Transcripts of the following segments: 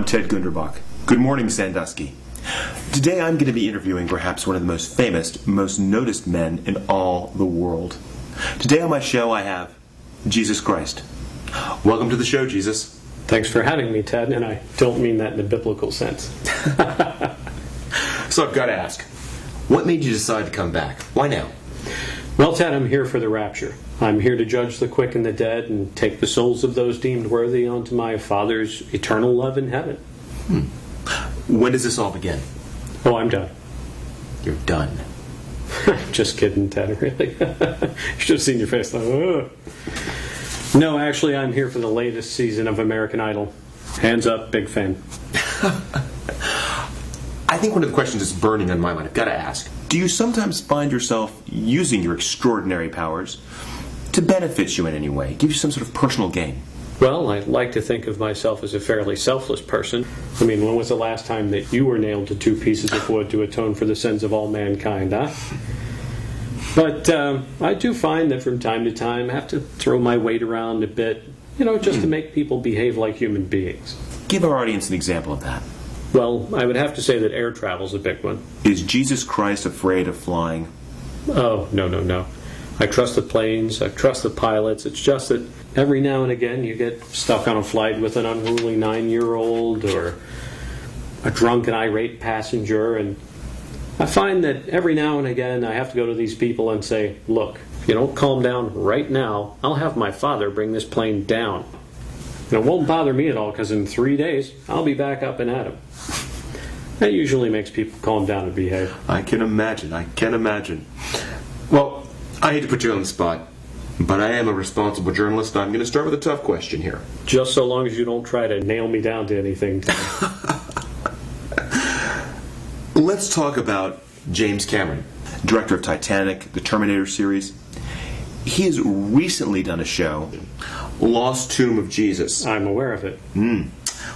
Ted Gunderbach. Good morning, Sandusky. Today I'm going to be interviewing perhaps one of the most famous, most noticed men in all the world. Today on my show I have Jesus Christ. Welcome to the show, Jesus. Thanks for having me, Ted, and I don't mean that in a biblical sense. So I've got to ask, what made you decide to come back? Why now? Well, Ted, I'm here for the rapture. I'm here to judge the quick and the dead and take the souls of those deemed worthy onto my Father's eternal love in heaven. When does this all begin? Oh, I'm done. You're done. Just kidding, Ted, really. You should have seen your face. Like, oh. No, actually, I'm here for the latest season of American Idol. Hands up, big fan. I think one of the questions that's burning on my mind, I've got to ask. Do you sometimes find yourself using your extraordinary powers to benefit you in any way, give you some sort of personal gain? Well, I like to think of myself as a fairly selfless person. I mean, when was the last time that you were nailed to 2 pieces of wood to atone for the sins of all mankind, huh? But I do find that from time to time I have to throw my weight around a bit, just to make people behave like human beings. Give our audience an example of that. Well, I would have to say that air travel's a big one. Is Jesus Christ afraid of flying? Oh, no. I trust the planes, I trust the pilots. It's just that every now and again you get stuck on a flight with an unruly 9-year-old or a drunk and irate passenger, and I find that every now and again I have to go to these people and say, look, if you don't calm down right now, I'll have my father bring this plane down. And it won't bother me at all, because in 3 days I'll be back up and at him. That usually makes people calm down and behave. I can imagine. Well, I hate to put you on the spot, but I am a responsible journalist. I'm going to start with a tough question here. Just so long as you don't try to nail me down to anything. Let's talk about James Cameron, director of Titanic, the Terminator series. He has recently done a show, Lost Tomb of Jesus. I'm aware of it.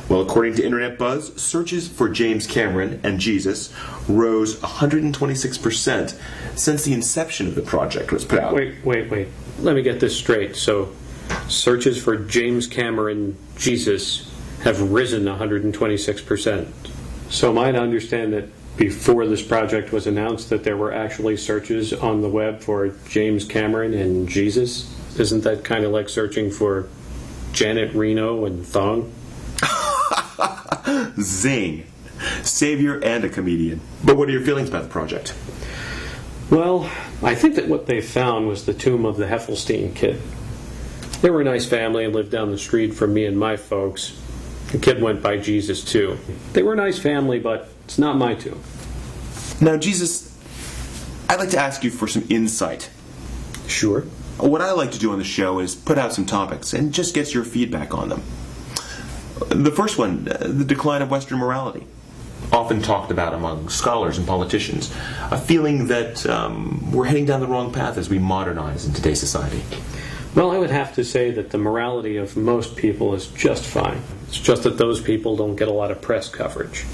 Well, according to Internet Buzz, searches for James Cameron and Jesus rose 126% since the inception of the project was put out. Wait. Let me get this straight. So, searches for James Cameron, Jesus, have risen 126%. So am I to understand that before this project was announced that there were actually searches on the web for James Cameron and Jesus? Isn't that kind of like searching for Janet Reno and Thong? Zing. Savior and a comedian. But what are your feelings about the project? Well, I think that what they found was the tomb of the Heffelstein kid. They were a nice family and lived down the street from me and my folks. The kid went by Jesus, too. They were a nice family, but it's not my tomb. Now, Jesus, I'd like to ask you for some insight. Sure. What I like to do on the show is put out some topics and just get your feedback on them. The first one, the decline of Western morality. Often talked about among scholars and politicians. A feeling that we're heading down the wrong path as we modernize in today's society. Well, I would have to say that the morality of most people is just fine. It's just that those people don't get a lot of press coverage.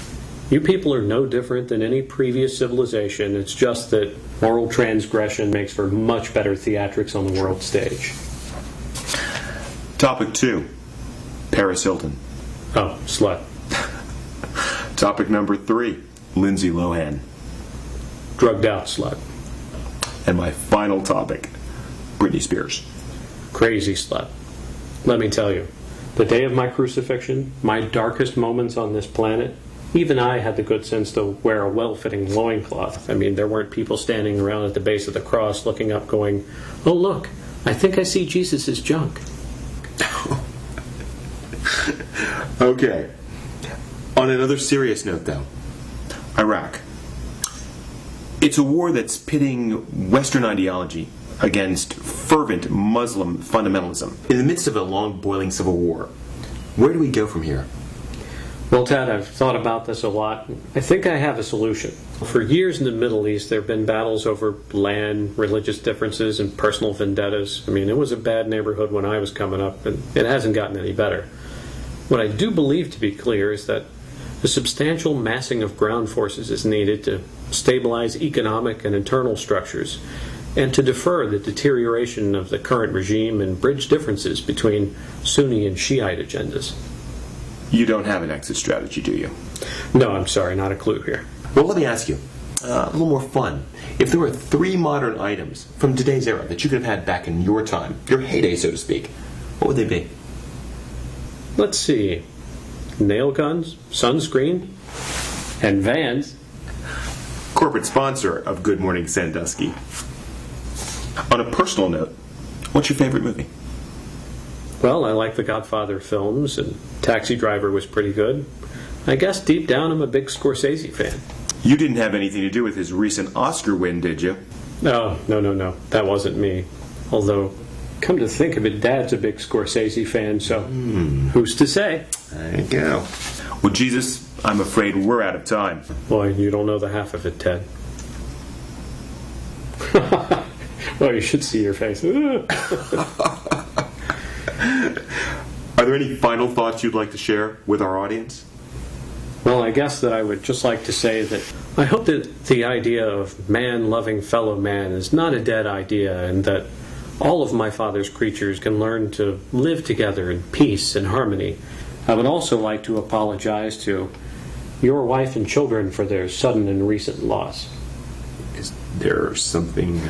You people are no different than any previous civilization. It's just that moral transgression makes for much better theatrics on the world stage. Topic 2, Paris Hilton. Oh, slut. Topic number 3, Lindsay Lohan. Drugged out slut. And my final topic, Britney Spears. Crazy slut. Let me tell you, the day of my crucifixion, my darkest moments on this planet, even I had the good sense to wear a well-fitting loincloth. I mean, there weren't people standing around at the base of the cross looking up going, oh look, I think I see Jesus' junk. Okay. On another serious note, though, Iraq. It's a war that's pitting Western ideology against fervent Muslim fundamentalism. In the midst of a long boiling civil war, where do we go from here? Well, Ted, I've thought about this a lot. I think I have a solution. For years in the Middle East, there have been battles over land, religious differences, and personal vendettas. I mean, it was a bad neighborhood when I was coming up, and it hasn't gotten any better. What I do believe to be clear is that a substantial massing of ground forces is needed to stabilize economic and internal structures, and to defer the deterioration of the current regime and bridge differences between Sunni and Shiite agendas. You don't have an exit strategy, do you? No, I'm sorry, not a clue here. Well, let me ask you, a little more fun. If there were 3 modern items from today's era that you could have had back in your time, your heyday, so to speak, what would they be? Let's see. Nail guns, sunscreen, and Vans. Corporate sponsor of Good Morning Sandusky. On a personal note, what's your favorite movie? Well, I like the Godfather films, and Taxi Driver was pretty good. I guess deep down I'm a big Scorsese fan. You didn't have anything to do with his recent Oscar win, did you? Oh, no. That wasn't me. Although, come to think of it, Dad's a big Scorsese fan, so who's to say? There you go. Well, Jesus, I'm afraid we're out of time. Boy, you don't know the half of it, Ted. Well, you should see your face. Are there any final thoughts you'd like to share with our audience? Well, I guess that I would just like to say that I hope that the idea of man loving fellow man is not a dead idea, and that all of my Father's creatures can learn to live together in peace and harmony. I would also like to apologize to your wife and children for their sudden and recent loss. Is there something...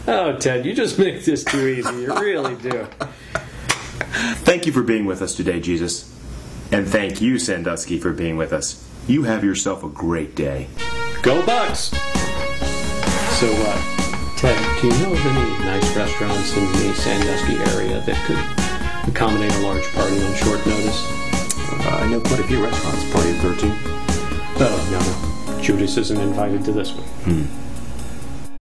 Oh, Ted, you just make this too easy. You really do. Thank you for being with us today, Jesus. And thank you, Sandusky, for being with us. You have yourself a great day. Go Bucks! So, Ted, do you know of any nice restaurants in the Sandusky area that could accommodate a large party on short notice? I know quite a few restaurants, probably 13. Oh, no. Judas isn't invited to this one.